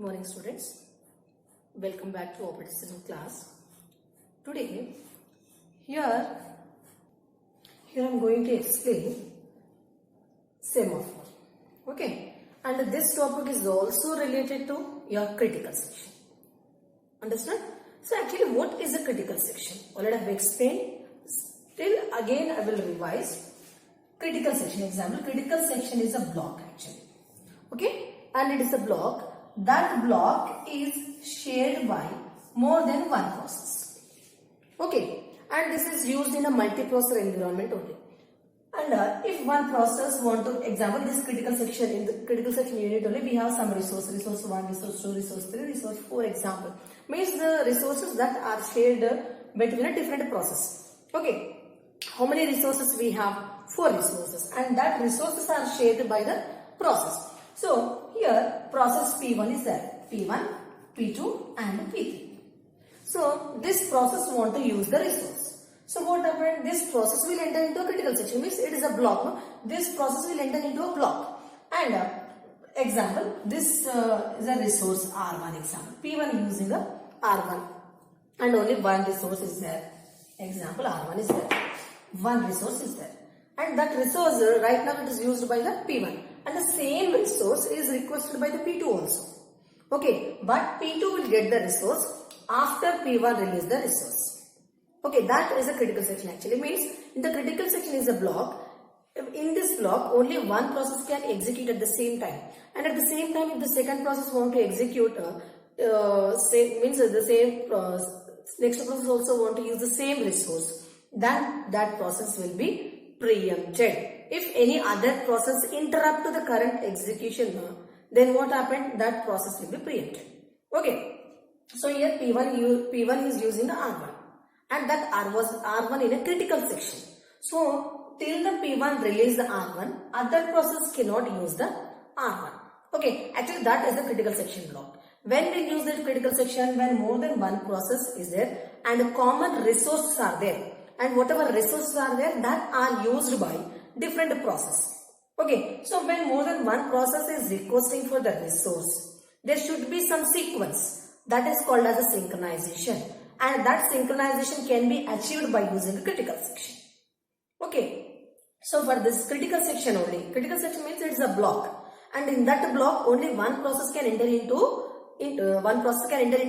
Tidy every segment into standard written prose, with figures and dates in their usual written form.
Morning students, welcome back to operating system class. Today here I am going to explain semaphore. Okay, and this topic is also related to your critical section. Understand? So actually what is a critical section? Already I have explained. Still again I will revise. Critical section example. Critical section is a block actually. Okay, and it is a block. That block is shared by more than one process. Okay, and this is used in a multiprocessor environment only. And if one process want to example this critical section, in the critical section unit only we have some resource 1, resource 2, resource 3, resource 4 example. Means the resources that are shared between a different process. Okay, how many resources we have? 4 resources, and that resources are shared by the process. So here process P1 is there, P1, P2 and P3. So this process want to use the resource. So what happened? This process will enter into a critical section, means it is a block. No? This process will enter into a block. And example, this is a resource R1 example. P1 using the R1 and only one resource is there. Example R1 is there. One resource is there. And that resource right now it is used by the P1. And the same resource is requested by the P2 also. Okay, but P2 will get the resource after P1 release the resource. Okay, that is a critical section actually. Means in the critical section is a block. In this block only one process can execute at the same time. And at the same time if the second process want to execute next process also want to use the same resource, then that process will be preempted. If any other process interrupt to the current execution, then what happened? That process will be preempted. Okay. So here P1 is using the R1, and that R1 in a critical section. So till the P1 release the R1, other process cannot use the R1. Okay. Actually that is the critical section block. When we use the critical section, when more than one process is there and common resources are there, and whatever resources are there that are used by different process. Okay, so when more than one process is requesting for the resource, there should be some sequence that is called as a synchronization, and that synchronization can be achieved by using a critical section. Okay, so for this critical section only, critical section means it is a block, and in that block only one process can enter into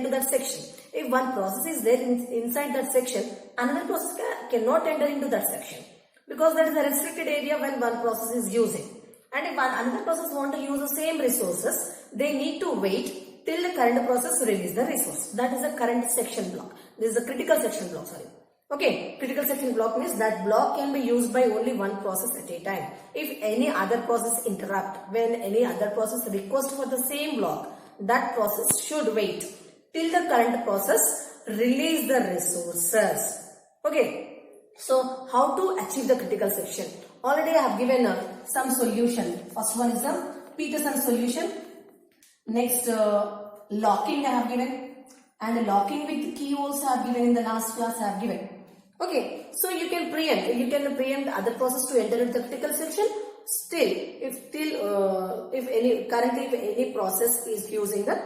that section. If one process is there inside that section, another process cannot enter into that section, because that is a restricted area when one process is using. And if another process want to use the same resources, they need to wait till the current process release the resource. That is the current section block. This is a critical section block, sorry. Okay, critical section block means that block can be used by only one process at a time. If any other process interrupt, when any other process request for the same block, that process should wait till the current process release the resources. Okay. So how to achieve the critical section? Already I have given some solution. First one is the Peterson solution. Next locking I have given, and locking with key also I have given in the last class I have given. Okay, so you can preempt other process to enter into the critical section. Still, if any process is using the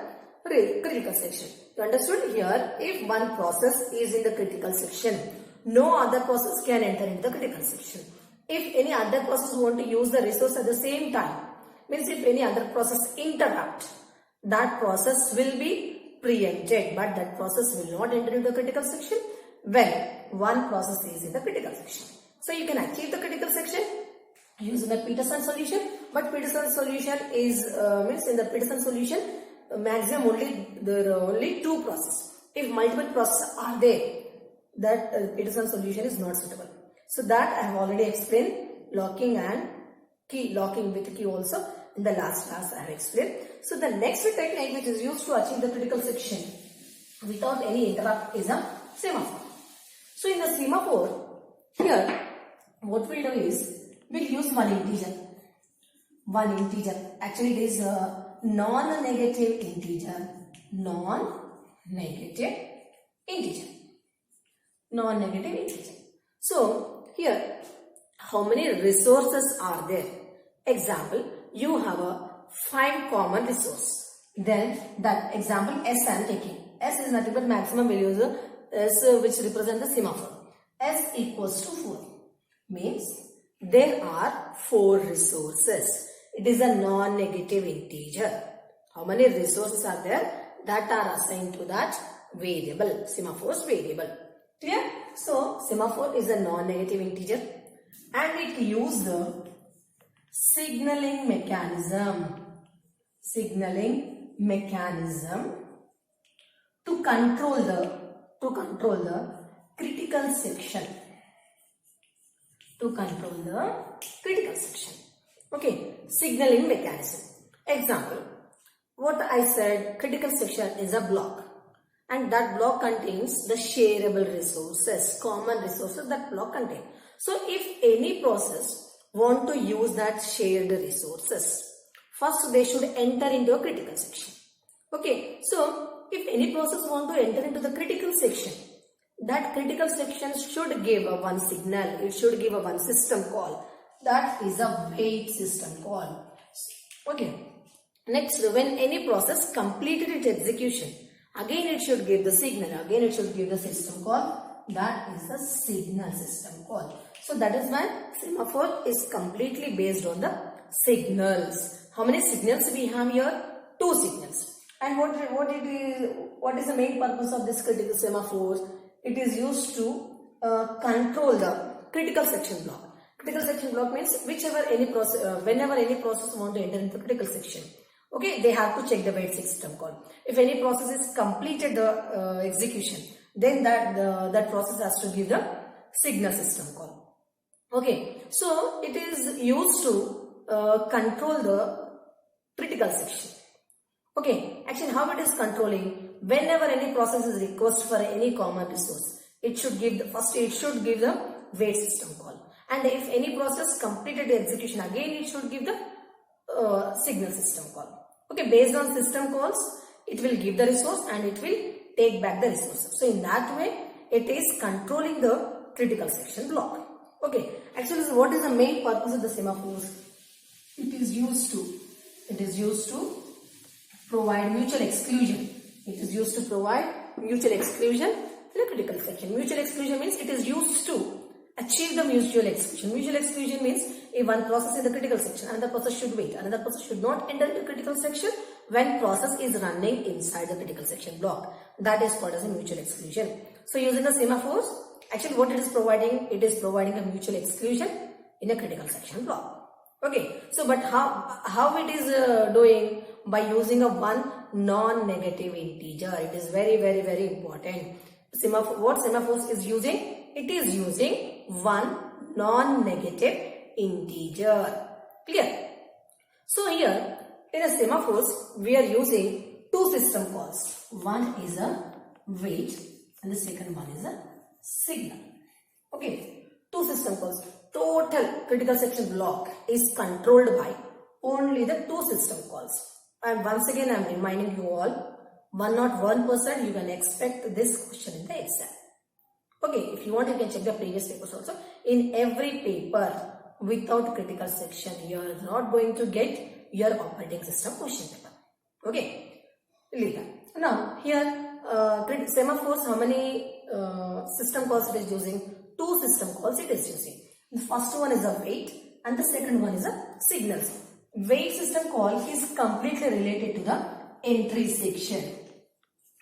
critical section. You understood? Here, if one process is in the critical section, no other process can enter into the critical section. If any other process want to use the resource at the same time, means if any other process interrupt, that process will be preempted, but that process will not enter into the critical section when one process is in the critical section. So you can achieve the critical section using the Peterson solution, but Peterson solution is means in the Peterson solution maximum there are only 2 processes. If multiple processes are there, that Peterson solution is not suitable. So that I have already explained, locking and key, locking with key also in the last class I have explained. So the next technique which is used to achieve the critical section without any interrupt is a semaphore. So in the semaphore, here what we'll do is we'll use one integer. Actually it is a non-negative integer. So here how many resources are there? Example, you have a 5 common resource. Then that example S I am taking. S is nothing but maximum values S which represent the semaphore. S equals to 4 means there are 4 resources. It is a non-negative integer. How many resources are there that are assigned to that variable, semaphore's variable? Clear? So semaphore is a non-negative integer and it uses the signaling mechanism to control the critical section. Okay, signaling mechanism. Example, what I said, critical section is a block and that block contains the shareable resources, common resources that block contains. So if any process want to use that shared resources, first they should enter into a critical section. Okay, so if any process want to enter into the critical section, that critical section should give a one signal, it should give a one system call. That is a wait system call. Okay, next, when any process completed its execution, again it should give the signal, again it should give the system call. That is the signal system call. So that is why semaphore is completely based on the signals. How many signals we have here? 2 signals. And what is the main purpose of this critical semaphore? It is used to control the critical section block. Critical section block means whenever any process want to enter into critical section, okay, they have to check the wait system call. If any process is completed the execution, then that process has to give the signal system call. Okay, so it is used to control the critical section. Okay, actually how it is controlling? Whenever any process is request for any common resource, it should give the wait system call. And if any process completed the execution, again it should give the signal system call. Okay, based on system calls, it will give the resource and it will take back the resources. So in that way, it is controlling the critical section block. Okay, actually what is the main purpose of the semaphores? It is used to provide mutual exclusion. It is used to provide mutual exclusion in a critical section. Mutual exclusion means it is used to achieve the mutual exclusion. Mutual exclusion means if one process in the critical section, another process should wait. Another process should not enter the critical section when process is running inside the critical section block. That is called as a mutual exclusion. So using the semaphores, actually what it is providing? It is providing a mutual exclusion in a critical section block. Okay, so but how it is doing? By using a one non-negative integer. It is very, very, very important. What semaphores is using? It is using one non-negative integer. Clear? So here in a semaphores we are using 2 system calls. One is a wait and the second one is a signal. Okay, 2 system calls. Total critical section block is controlled by only the 2 system calls. And once again I am reminding you all, 101% you can expect this question in the exam. Okay, if you want you can check the previous papers also. In every paper without critical section you are not going to get your operating system question paper. Okay, leave that. Now here semaphores, how many system calls it is using? 2 system calls it is using. The first one is a wait and the second one is a signal. Wait system call is completely related to the entry section.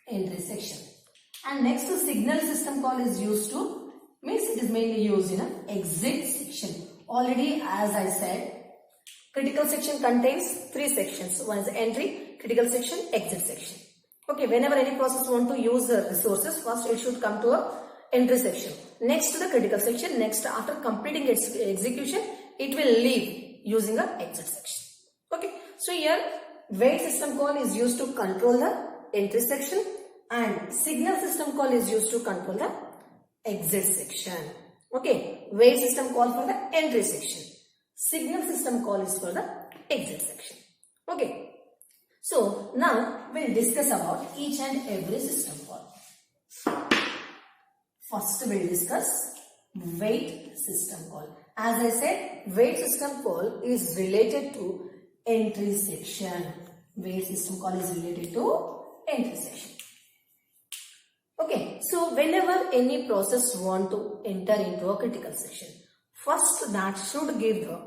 And next to signal system call is used to, means it is mainly used in an exit section. Already as I said, critical section contains 3 sections. One is entry, critical section, exit section. Okay, whenever any process want to use the resources, first it should come to a entry section. Next to the critical section, next after completing its execution, it will leave using a exit section. Okay, so here wait system call is used to control the entry section and signal system call is used to control the exit section. Okay, wait system call for the entry section. Signal system call is for the exit section. Okay, so now we'll discuss about each and every system call. First we'll discuss wait system call. As I said, wait system call is related to entry section. Wait system call is related to entry section. Okay, so whenever any process want to enter into a critical section, first that should give the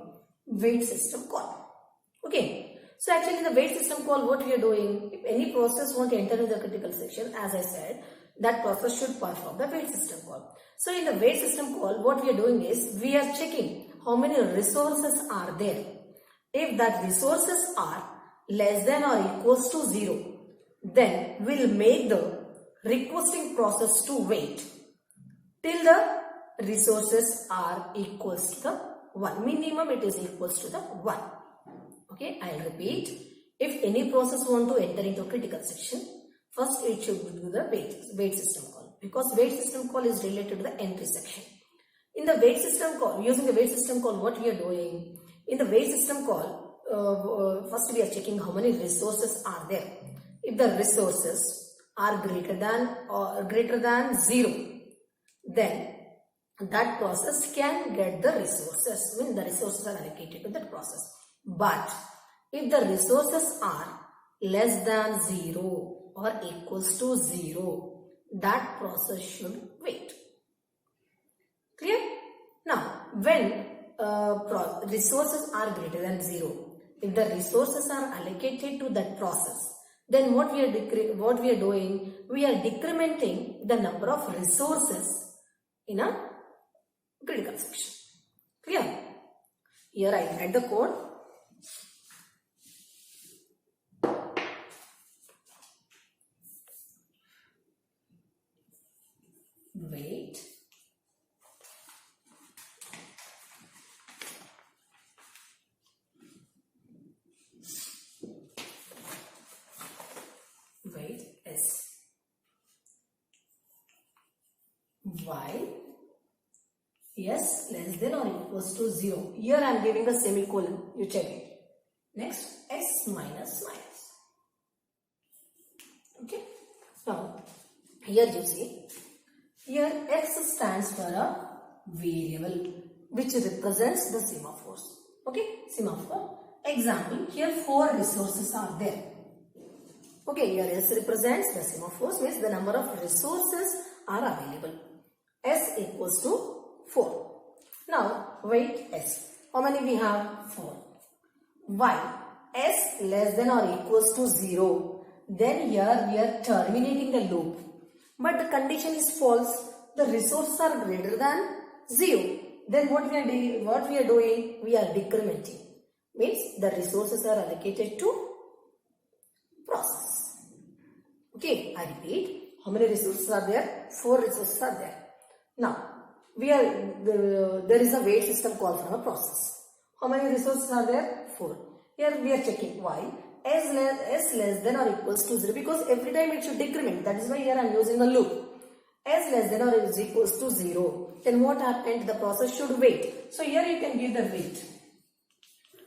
wait system call. Okay, so actually the wait system call, what we are doing, if any process want to enter into the critical section, as I said, that process should perform the wait system call. So in the wait system call, what we are doing is, we are checking how many resources are there. If that resources are less than or equals to 0, then we'll make the requesting process to wait till the resources are equals to the 1. Minimum it is equals to the 1. Okay, I'll repeat. If any process want to enter into a critical section, first it should do the wait system call, because wait system call is related to the entry section. In the wait system call, using the wait system call, what we are doing, in the wait system call, first we are checking how many resources are there. If the resources are greater than 0, then that process can get the resources when the resources are allocated to that process. But if the resources are less than 0 or equals to 0, that process should wait. Clear? Now, when resources are greater than 0, if the resources are allocated to that process, then what we are doing, we are decrementing the number of resources in a critical section. Clear? Here I write the code. Wait. Wait S. While S less than or equals to 0. Here I am giving a semicolon. You check it. Next, S minus minus. Okay. Now, here you see. Here X stands for a variable which represents the semaphores. Okay. Semaphore. Example. Here 4 resources are there. Okay. Here S represents the semaphores, means the number of resources are available. S equals to 4. Now, wait S. How many we have? 4. While S less than or equals to 0, then here we are terminating the loop. But the condition is false. The resources are greater than 0. Then what we are doing? We are decrementing. Means the resources are allocated to process. Okay, I repeat. How many resources are there? 4 resources are there. Now, there is a wait system call from a process. How many resources are there? 4. Here we are checking why S less than or equals to 0, because every time it should decrement. That is why here I am using a loop. S less than or is equals to 0. Then what happened? The process should wait. So here you can give the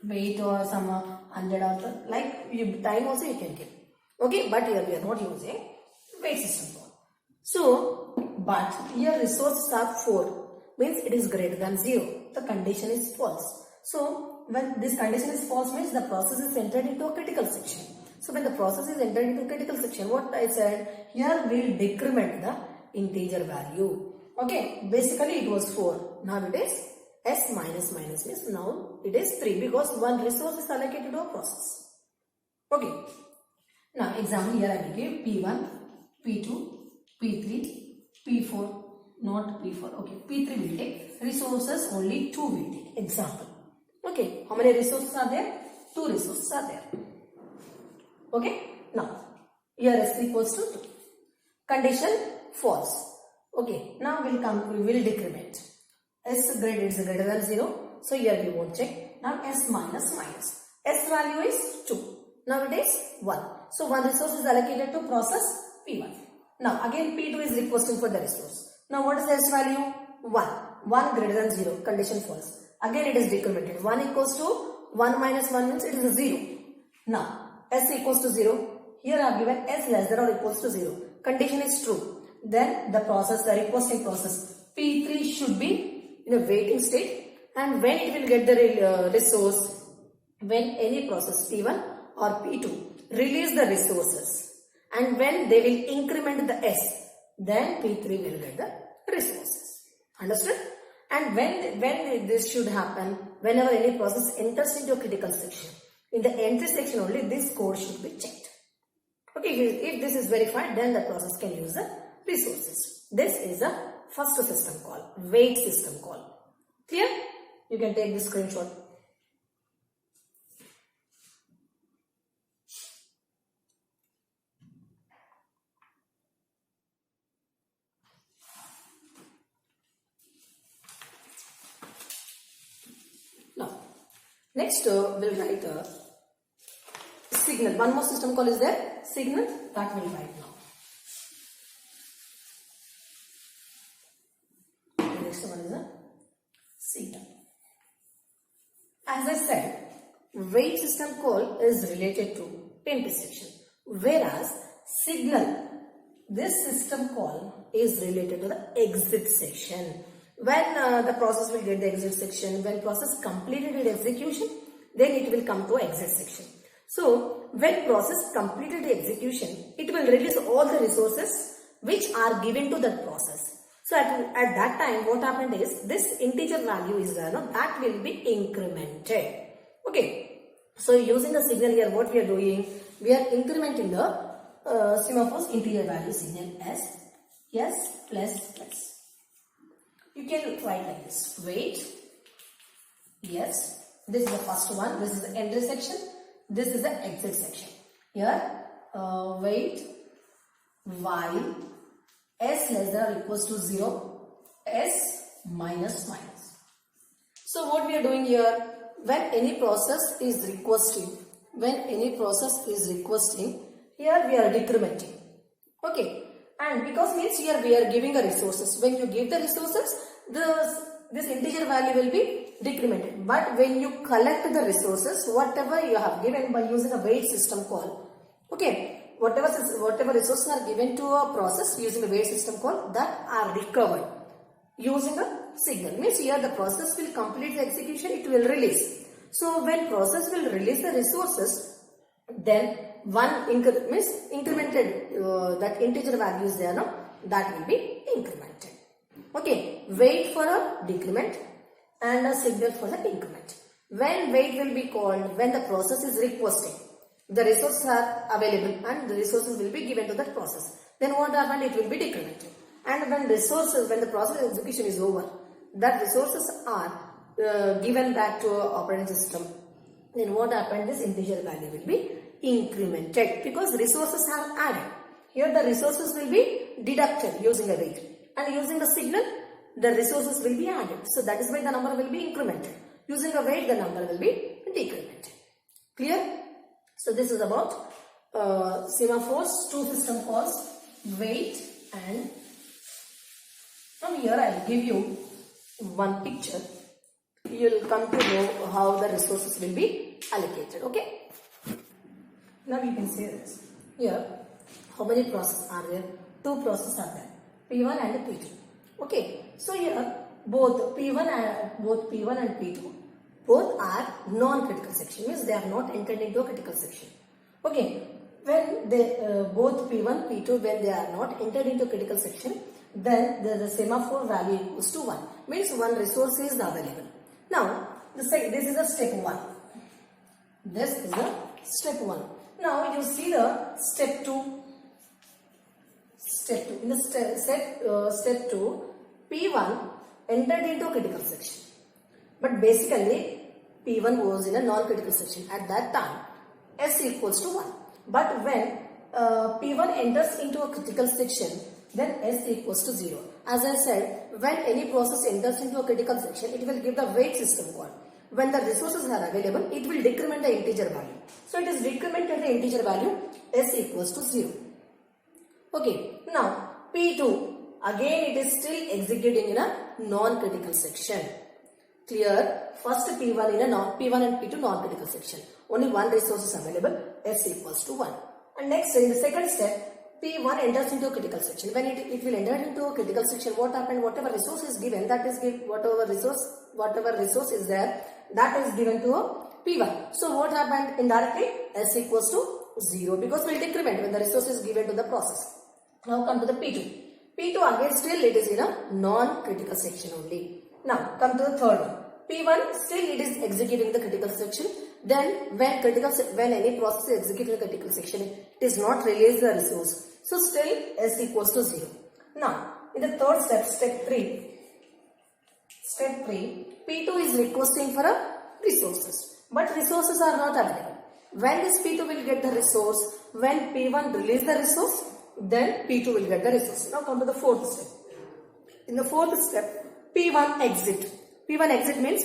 wait or some 100 or like time also you can give. Okay, but here we are not using wait system call. So, but here resources are 4, means it is greater than 0. The condition is false. So, when this condition is false means the process is entered into a critical section. So, when the process is entered into critical section, what I said, here we will decrement the integer value. Okay, basically it was 4. Now it is S minus minus means now it is 3 because one resource is allocated to a process. Okay. Now, example here I will give P1, P2, P3, P4, not P4. Okay, P3 will take resources, only 2 will take. Example. Okay, how many resources are there? 2 resources are there. Okay, now here S equals to 2. Condition false. Okay, now we will decrement. S greater than 0. So here we won't check. Now S minus minus. S value is 2. Now it is 1. So one resource is allocated to process P1. Now again P2 is requesting for the resource. Now what is the S value? 1. 1 greater than 0. Condition false. Again it is decremented. 1 equals to 1 minus 1 means it is 0. Now S equals to 0. Here I have given S less than or equals to 0. Condition is true. Then the requesting process P3 should be in a waiting state. And when it will get the resource? When any process P1 or P2 release the resources, and when they will increment the S, then P3 will get the resources. Understood? And when this should happen, whenever any process enters into a critical section, in the entry section only this code should be checked. Okay, if this is verified, then the process can use the resources. This is the first system call, wait system call. Clear? You can take this screenshot. Now, next we'll write a signal. One more system call is there, signal, that will write now. The next one is a signal. As I said, wait system call is related to entry section, whereas signal, this system call is related to the exit section. When the process will get the exit section, when process completed its execution, then it will come to exit section. So, when process completed the execution, it will release all the resources which are given to that process. So, at that time, what happened is, this integer value is there, no? That will be incremented. Okay. So, using the signal here, what we are doing? We are incrementing the semaphore's integer value signal as S plus plus. You can write like this, wait, yes, this is the first one, this is the entry section, this is the exit section. Here, wait, while S less than or equals to 0, S minus minus. So what we are doing here, when any process is requesting, here we are decrementing. Okay. And because means here we are giving the resources. When you give the resources, this integer value will be decremented. But when you collect the resources, whatever you have given by using a wait system call, okay, whatever resources are given to a process using a wait system call, that are recovered using a signal. Means here the process will complete the execution, it will release. So when process will release the resources, then one incremented that integer value is there, no? That will be incremented. Okay, wait for a decrement and a signal for the increment. When wait will be called, when the process is requesting, the resources are available and the resources will be given to that process. Then what happened? It will be decremented. And when the process execution is over, that resources are given back to operating system. Then what happened? This integer value will be incremented because resources are added. Here the resources will be deducted using a wait, and using the signal the resources will be added. So that is why the number will be incremented. Using a wait the number will be decremented. Clear? So this is about semaphores, two system calls, wait, and from here I will give you one picture. You will come to know how the resources will be allocated. Okay. Now you can see this. Here, how many processes are there? Two processes are there, P1 and P2. Okay. So here, both P1 and P2, both are non-critical section. Means they are not entered into a critical section. Okay. When they both P1, P2, when they are not entered into critical section, then the semaphore value equals to 1. Means one resource is available. Now, this is a step 1. This is a step 1. Now you see the step 2. In the step 2, P1 entered into a critical section. But basically, P1 was in a non-critical section. At that time, S equals to 1. But when P1 enters into a critical section, then S equals to 0. As I said, when any process enters into a critical section, it will give the wait system call. When the resources are available, it will decrement the integer value. So it is decremented the integer value, S equals to 0. Okay, now P2, again it is still executing in a non-critical section. Clear? First P1 in a P1 and P2 non-critical section. Only one resource is available, S equals to 1. And next, in the second step, P1 enters into a critical section. When it will enter into a critical section, what happened? Whatever resource is given, that is whatever resource is there, that is given to a P1. So what happened indirectly? S equals to 0 because we'll decrement when the resource is given to the process. Now come to the P2. P2 again still it is in a non-critical section only. Now come to the third one. P1 still it is executing the critical section. Then when any process is executing the critical section, it is not released the resource. So still S equals to 0. Now in the third step, step 3, P2 is requesting for a resources, but resources are not available. When this P2 will get the resource, when P1 release the resource, then P2 will get the resource. Now come to the fourth step. In the fourth step, P1 exit. P1 exit means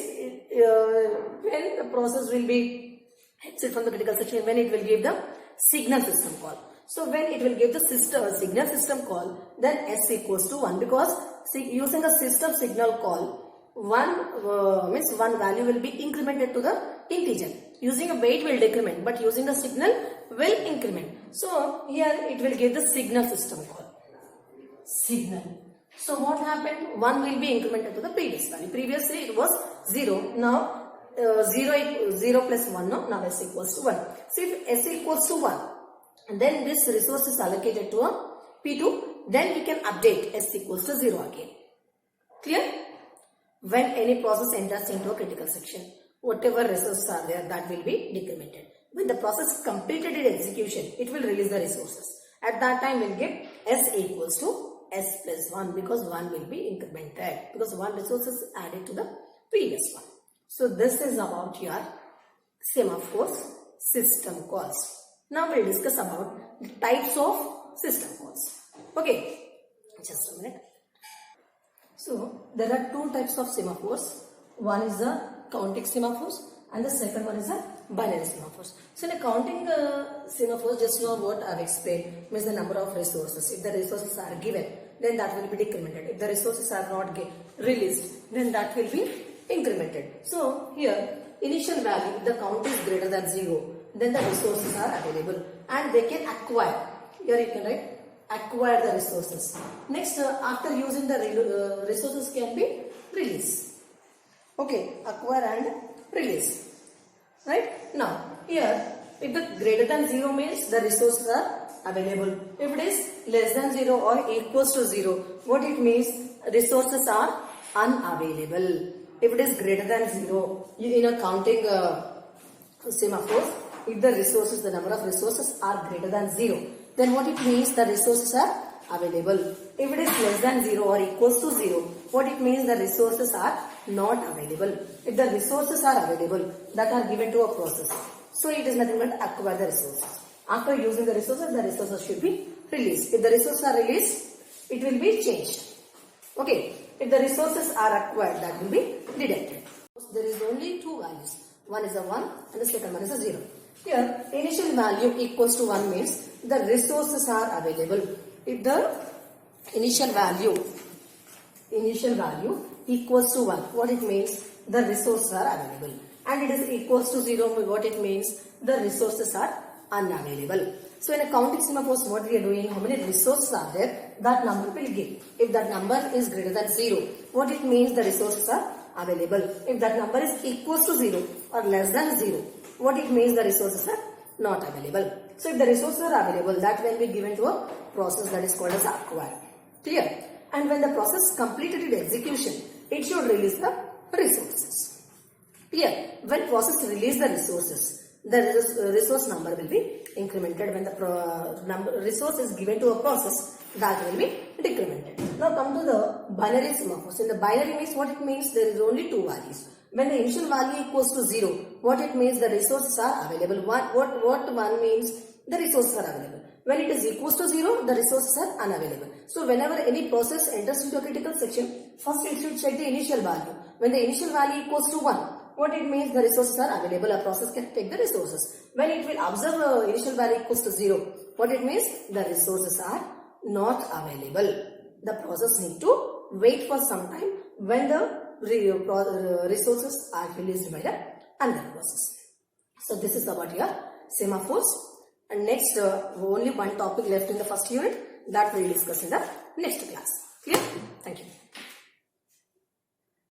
when the process will be exit from the critical section, when it will give the signal system call. So when it will give the signal system call, then S equals to 1 because using a system signal call, one value will be incremented to the integer. Using a weight will decrement, but using the signal will increment. So here it will give the signal system call. Signal. So what happened? 1 will be incremented to the previous value. Previously it was 0. Now 0 plus 1. Now S equals to 1. So if S equals to 1, then this resource is allocated to a P2. Then we can update S equals to 0 again. Clear? When any process enters into a critical section, whatever resources are there, that will be decremented. When the process completed its execution, it will release the resources. At that time, we'll give S equals to S plus 1 because 1 will be incremented because 1 resource is added to the previous one. So this is about your semaphore system calls. Now we'll discuss about the types of system calls. Okay, just a minute. So there are two types of semaphores. One is the counting semaphores and the second one is the binary semaphores. So in a counting semaphore, just now what I have explained means the number of resources. If the resources are given, then that will be decremented. If the resources are not released, then that will be incremented. So here initial value, the count is greater than 0, then the resources are available and they can acquire. Here you can write acquire the resources. Next, after using the resources can be released. Okay, acquire and release. Right? Now, here, if the greater than 0 means the resources are available. If it is less than 0 or equals to 0, what it means? Resources are unavailable. If it is greater than 0, in a counting semaphore, if the resources, the number of resources are greater than 0, then what it means? The resources are available. If it is less than 0 or equals to 0, what it means? The resources are not available. If the resources are available that are given to a process, so it is nothing but acquire the resources. After using the resources should be released. If the resources are released, it will be changed. Okay. If the resources are acquired, that will be deducted. There is only two values. One is a 1 and the second one is a 0. Here, initial value equals to 1 means the resources are available. If the initial value equals to 1, what it means? The resources are available. And it is equals to 0, what it means? The resources are unavailable. So in a counting semaphore, what we are doing, how many resources are there, that number will give. If that number is greater than 0, what it means? The resources are available. If that number is equals to 0 or less than 0, what it means? The resources are not available. So if the resources are available, that will be given to a process that is called as acquire. Clear? And when the process completed its execution, it should release the resources. Clear? When process release the resources, the resource number will be incremented. When the resource is given to a process, that will be decremented. Now come to the binary semaphores. In the binary means what it means? There is only two values. When the initial value equals to 0, what it means? The resources are available. What 1 means? The resources are available. When it is equals to 0, the resources are unavailable. So whenever any process enters into a critical section, first it should check the initial value. When the initial value equals to 1, what it means? The resources are available. A process can take the resources. When it will observe the initial value equals to 0, what it means? The resources are not available. The process need to wait for some time when the resources are released by the another process. So this is about your semaphores. And next, only one topic left in the first unit that we will discuss in the next class. Clear? Thank you.